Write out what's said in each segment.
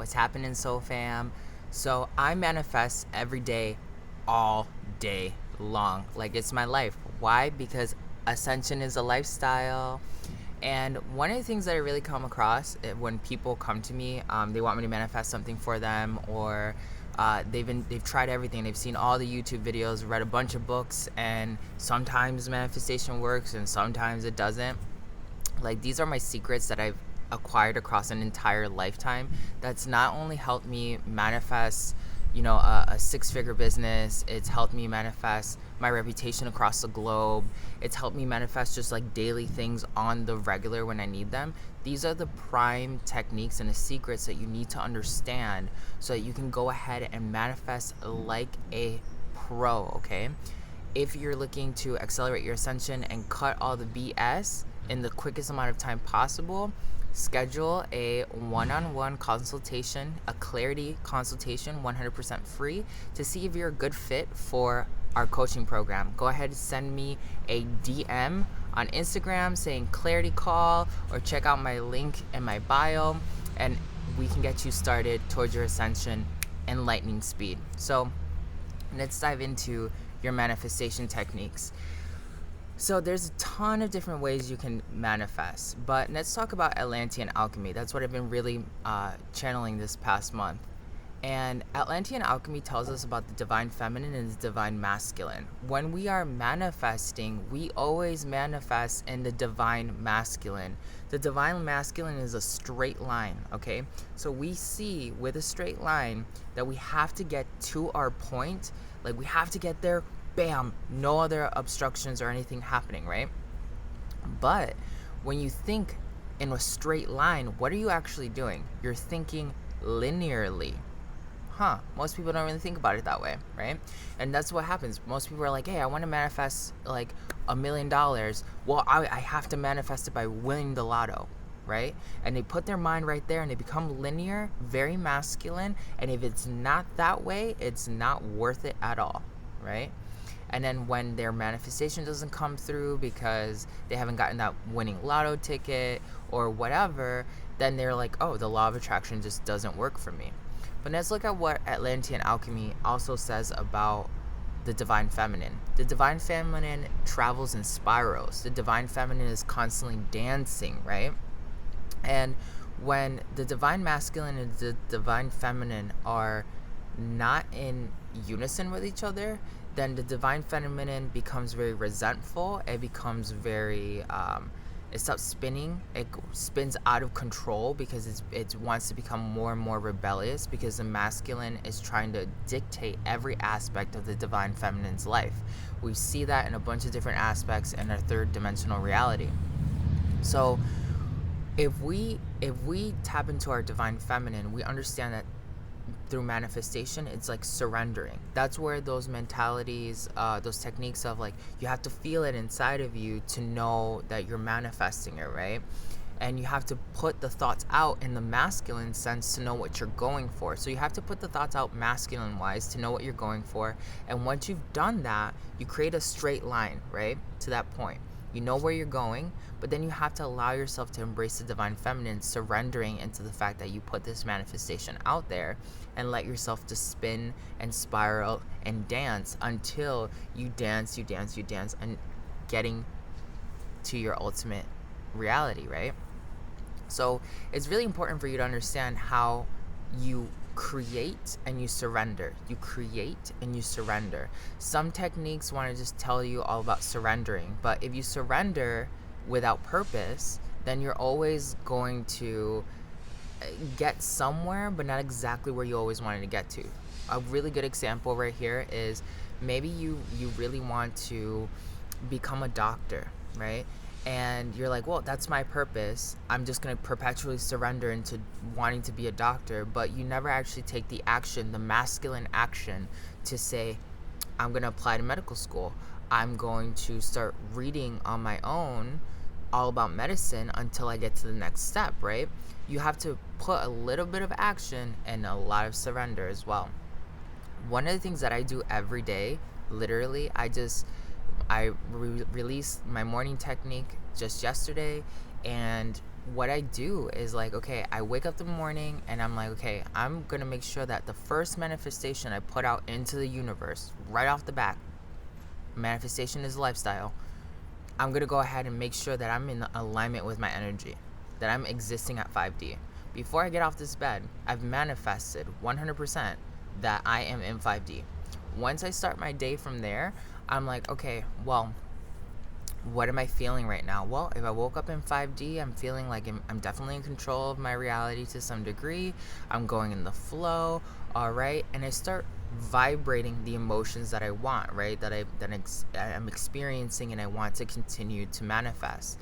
What's happening, Soul Fam? So I manifest every day, all day long. Like it's my life. Why? Because Ascension is a lifestyle. And one of the things that I really come across when people come to me, they want me to manifest something for them, or they've tried everything. They've seen all the YouTube videos, read a bunch of books, and sometimes manifestation works and sometimes it doesn't. Like, these are my secrets that I've acquired across an entire lifetime that's not only helped me manifest a six-figure business. It's helped me manifest my reputation across the globe. It's helped me manifest just like daily things on the regular when I need them. These are the prime techniques and the secrets that you need to understand so that you can go ahead and manifest like a pro. Okay, if you're looking to accelerate your ascension and cut all the BS in the quickest amount of time possible, schedule a one-on-one consultation, a clarity consultation, 100% free, to see if you're a good fit for our coaching program. Go ahead and send me a DM on Instagram saying clarity call, or check out my link in my bio, and we can get you started towards your ascension in lightning speed. So let's dive into your manifestation techniques. So there's a ton of different ways you can manifest, but let's talk about Atlantean Alchemy. That's what I've been really channeling this past month. And Atlantean Alchemy tells us about the divine feminine and the divine masculine. When we are manifesting, we always manifest in the divine masculine. The divine masculine is a straight line, okay? So we see with a straight line that we have to get to our point, like we have to get there, bam, no other obstructions or anything happening, right? But when you think in a straight line, what are you actually doing? You're thinking linearly. Most people don't really think about it that way, right? And that's what happens. Most people are like, hey, I want to manifest like $1 million. Well, I have to manifest it by winning the lotto, right? And they put their mind right there and they become linear, very masculine. And if it's not that way, it's not worth it at all, right? And then when their manifestation doesn't come through because they haven't gotten that winning lotto ticket or whatever, then they're like, oh, the law of attraction just doesn't work for me. But let's look at what Atlantean Alchemy also says about the divine feminine. The divine feminine travels in spirals. The divine feminine is constantly dancing, right? And when the divine masculine and the divine feminine are not in unison with each other, then the divine feminine becomes very resentful. It becomes very it stops spinning. It spins out of control because it wants to become more and more rebellious, because the masculine is trying to dictate every aspect of the divine feminine's life. We see that in a bunch of different aspects in our third dimensional reality. So if we tap into our divine feminine, we understand that through manifestation, it's like surrendering. That's where those mentalities, those techniques of like, you have to feel it inside of you to know that you're manifesting it, right? And you have to put the thoughts out in the masculine sense to know what you're going for. So you have to put the thoughts out masculine wise to know what you're going for. And once you've done that, you create a straight line, right? To that point. You know where you're going, but then you have to allow yourself to embrace the divine feminine, surrendering into the fact that you put this manifestation out there, and let yourself to spin and spiral and dance until you dance, and getting to your ultimate reality, right? So it's really important for you to understand how you create and you surrender. You create and you surrender. Some techniques want to just tell you all about surrendering, but if you surrender without purpose, then you're always going to get somewhere, but not exactly where you always wanted to get to. A really good example right here is maybe you really want to become a doctor, right? And you're like, well, that's my purpose. I'm just going to perpetually surrender into wanting to be a doctor. But you never actually take the action, the masculine action, to say, I'm going to apply to medical school. I'm going to start reading on my own all about medicine until I get to the next step, right? You have to put a little bit of action and a lot of surrender as well. One of the things that I do every day, literally, I released my morning technique just yesterday, and what I do is like, okay, I wake up in the morning and I'm like, okay, I'm gonna make sure that the first manifestation I put out into the universe right off the bat, manifestation is a lifestyle. I'm gonna go ahead and make sure that I'm in alignment with my energy, that I'm existing at 5D. Before I get off this bed, I've manifested 100% that I am in 5D. Once I start my day from there, I'm like, okay, well, what am I feeling right now? Well, if I woke up in 5D, I'm feeling like I'm definitely in control of my reality to some degree. I'm going in the flow, all right? And I start vibrating the emotions that I want, right? That I'm experiencing and I want to continue to manifest.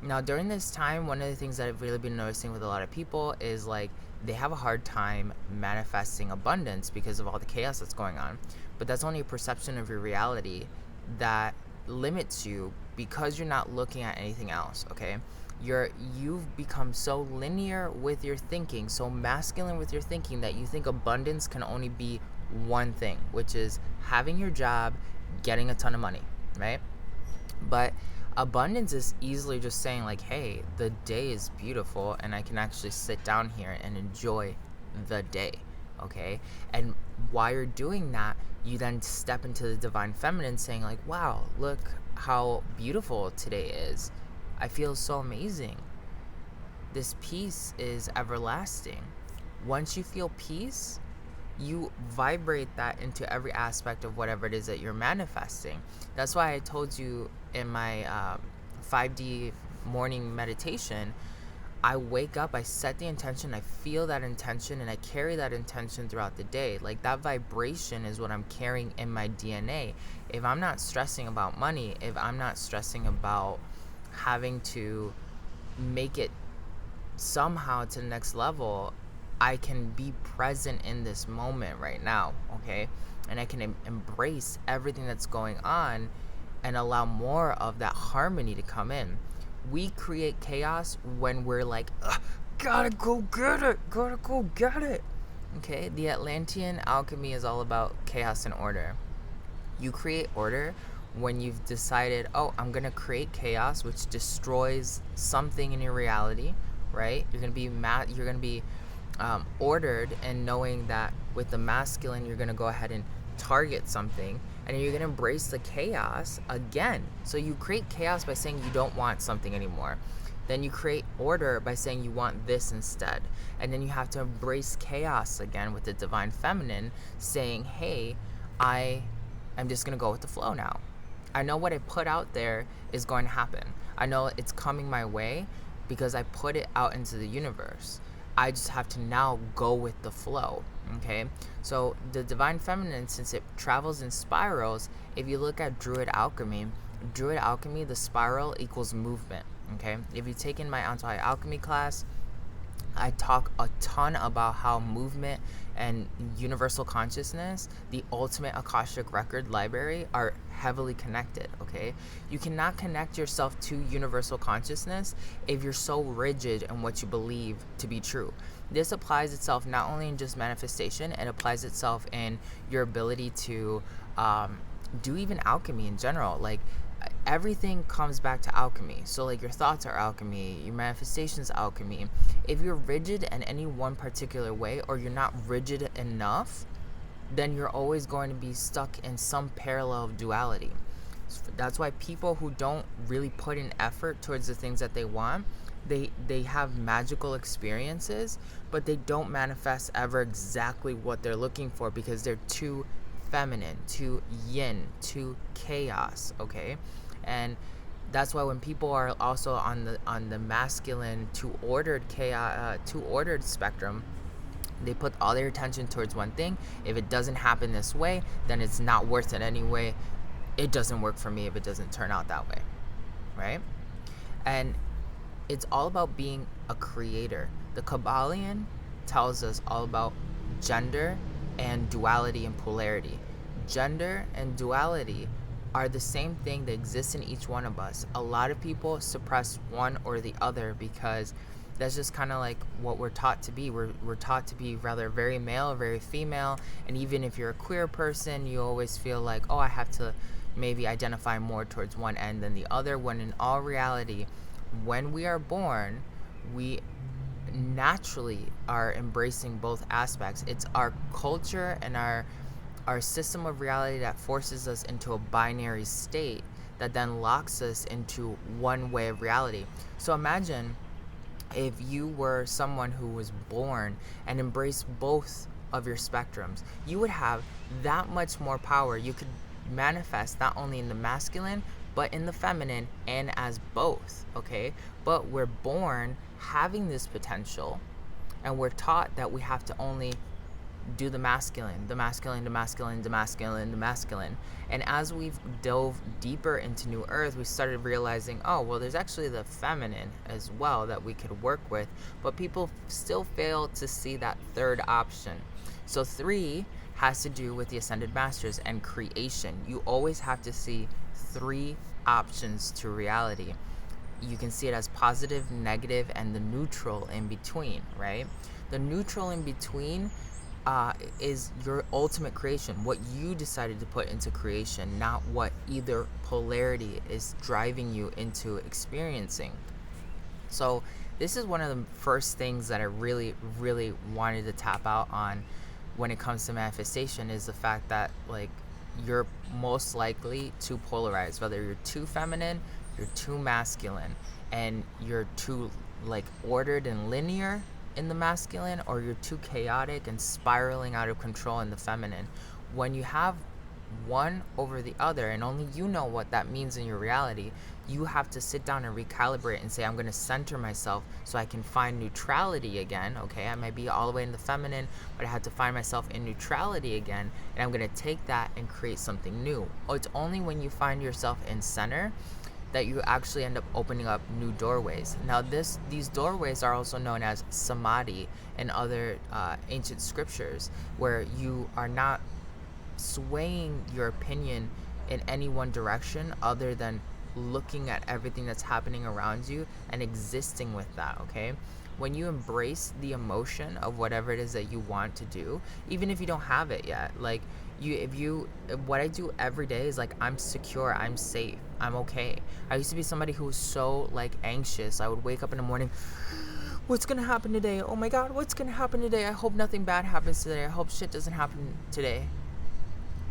Now, during this time, one of the things that I've really been noticing with a lot of people is like they have a hard time manifesting abundance because of all the chaos that's going on. But that's only a perception of your reality that limits you because you're not looking at anything else, okay? You've become so linear with your thinking, so masculine with your thinking, that you think abundance can only be one thing, which is having your job, getting a ton of money, right? But abundance is easily just saying like, hey, the day is beautiful and I can actually sit down here and enjoy the day, okay? And while you're doing that, you then step into the divine feminine saying like, wow, look how beautiful today is. I feel so amazing. This peace is everlasting. Once you feel peace, you vibrate that into every aspect of whatever it is that you're manifesting. That's why I told you in my 5D morning meditation, I wake up, I set the intention, I feel that intention, and I carry that intention throughout the day. Like, that vibration is what I'm carrying in my DNA. If I'm not stressing about money, if I'm not stressing about having to make it somehow to the next level, I can be present in this moment right now, okay? And I can embrace everything that's going on and allow more of that harmony to come in. We create chaos when we're like, gotta go get it. Okay, the Atlantean alchemy is all about chaos and order. You create order when you've decided, oh, I'm gonna create chaos, which destroys something in your reality, right? You're gonna be ordered, and knowing that with the masculine, you're gonna go ahead and target something, and you're gonna embrace the chaos again. So you create chaos by saying you don't want something anymore. Then you create order by saying you want this instead. And then you have to embrace chaos again with the divine feminine, saying, hey, I'm just gonna go with the flow now. I know what I put out there is going to happen. I know it's coming my way because I put it out into the universe. I just have to now go with the flow, okay? So the divine feminine, since it travels in spirals, if you look at Druid Alchemy, the spiral equals movement, okay? If you've taken my Antojai Alchemy class, I talk a ton about how movement and universal consciousness, the ultimate Akashic record library, are heavily connected, okay? You cannot connect yourself to universal consciousness if you're so rigid in what you believe to be true. This applies itself not only in just manifestation, it applies itself in your ability to do even alchemy in general. Like, everything comes back to alchemy. So like, your thoughts are alchemy, your manifestations alchemy. If you're rigid in any one particular way, or you're not rigid enough, then you're always going to be stuck in some parallel of duality. That's why people who don't really put in effort towards the things that they want, they have magical experiences, but they don't manifest ever exactly what they're looking for because they're too feminine, too yin, too chaos, okay? And that's why when people are also on the masculine to ordered chaos, to ordered spectrum, they put all their attention towards one thing. If it doesn't happen this way, then it's not worth it anyway. It doesn't work for me if it doesn't turn out that way, right? And it's all about being a creator. The Kabbalion tells us all about gender and duality and polarity. Gender and duality are the same thing that exists in each one of us. A lot of people suppress one or the other because that's just kind of like what we're taught to be. We're taught to be rather very male, very female, and even if you're a queer person, you always feel like, oh, I have to maybe identify more towards one end than the other, when in all reality, when we are born, we naturally are embracing both aspects. It's our culture and our system of reality that forces us into a binary state that then locks us into one way of reality. So imagine if you were someone who was born and embraced both of your spectrums, you would have that much more power. You could manifest not only in the masculine but in the feminine and as both, okay? But we're born having this potential, and we're taught that we have to only do the masculine, the masculine, the masculine, the masculine, the masculine. And as we've dove deeper into New Earth, we started realizing, oh, well, there's actually the feminine as well that we could work with, but people still fail to see that third option. So 3 has to do with the Ascended Masters and creation. You always have to see 3 options to reality. You can see it as positive, negative, and the neutral in between, right? The neutral in between is your ultimate creation, what you decided to put into creation, not what either polarity is driving you into experiencing. So this is one of the first things that I really, really wanted to tap out on when it comes to manifestation, is the fact that, like, you're most likely too polarized, whether you're too feminine, you're too masculine, and you're too, like, ordered and linear in the masculine, or you're too chaotic and spiraling out of control in the feminine. When you have one over the other, and only you know what that means in your reality, you have to sit down and recalibrate and say, I'm going to center myself so I can find neutrality again. Okay, I might be all the way in the feminine, but I have to find myself in neutrality again, and I'm going to take that and create something new. It's only when you find yourself in center that you actually end up opening up new doorways. Now, these doorways are also known as samadhi in other ancient scriptures, where you are not swaying your opinion in any one direction other than looking at everything that's happening around you and existing with that, okay? When you embrace the emotion of whatever it is that you want to do, even if you don't have it yet, like, what I do every day is, like, I'm secure, I'm safe, I'm okay. I used to be somebody who was so, like, anxious. I would wake up in the morning, what's gonna happen today? Oh my god, what's gonna happen today? I hope nothing bad happens today. I hope shit doesn't happen today.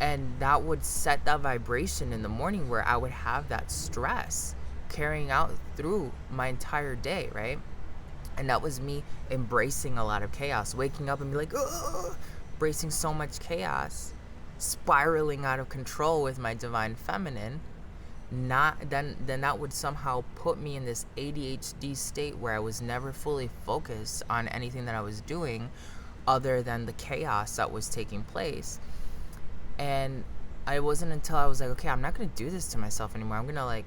And that would set that vibration in the morning where I would have that stress carrying out through my entire day, right? And that was me embracing a lot of chaos, waking up and be like, ugh, embracing so much chaos, spiraling out of control with my divine feminine. Then that would somehow put me in this ADHD state where I was never fully focused on anything that I was doing other than the chaos that was taking place. And it wasn't until I was like, okay, I'm not going to do this to myself anymore. I'm going to, like,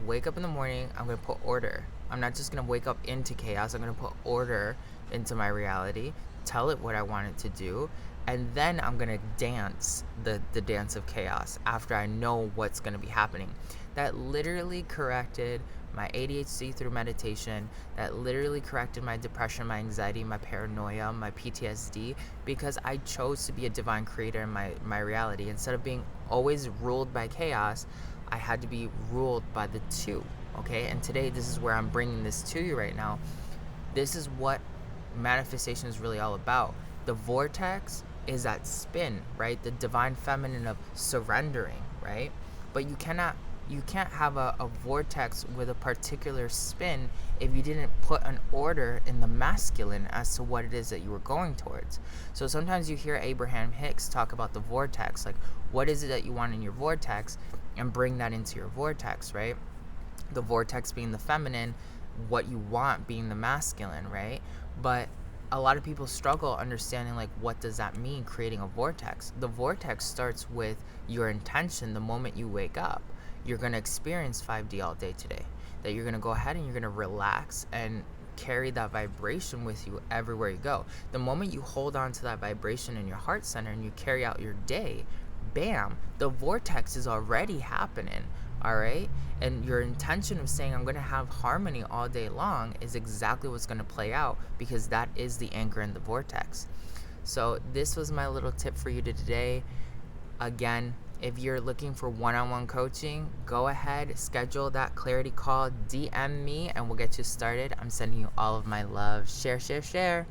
wake up in the morning. I'm going to put order. I'm not just going to wake up into chaos. I'm going to put order into my reality, tell it what I want it to do, and then I'm going to dance the dance of chaos after I know what's going to be happening. That literally corrected my ADHD through meditation. That literally corrected my depression, my anxiety, my paranoia, my PTSD, because I chose to be a divine creator in my reality. Instead of being always ruled by chaos, I had to be ruled by the two, okay? And today, this is where I'm bringing this to you right now. This is what manifestation is really all about. The vortex is that spin, right? The divine feminine of surrendering, right? But you can't have a vortex with a particular spin if you didn't put an order in the masculine as to what it is that you were going towards. So sometimes you hear Abraham Hicks talk about the vortex, like, what is it that you want in your vortex, and bring that into your vortex, right? The vortex being the feminine, what you want being the masculine, right? But a lot of people struggle understanding, like, what does that mean, creating a vortex? The vortex starts with your intention the moment you wake up. You're going to experience 5D all day today. That you're going to go ahead and you're going to relax and carry that vibration with you everywhere you go. The moment you hold on to that vibration in your heart center and you carry out your day, bam, the vortex is already happening, all right? And your intention of saying, I'm going to have harmony all day long, is exactly what's going to play out, because that is the anchor in the vortex. So this was my little tip for you today. Again, If you're looking for one-on-one coaching, go ahead, schedule that clarity call, DM me, and we'll get you started. I'm sending you all of my love. Share, share, share.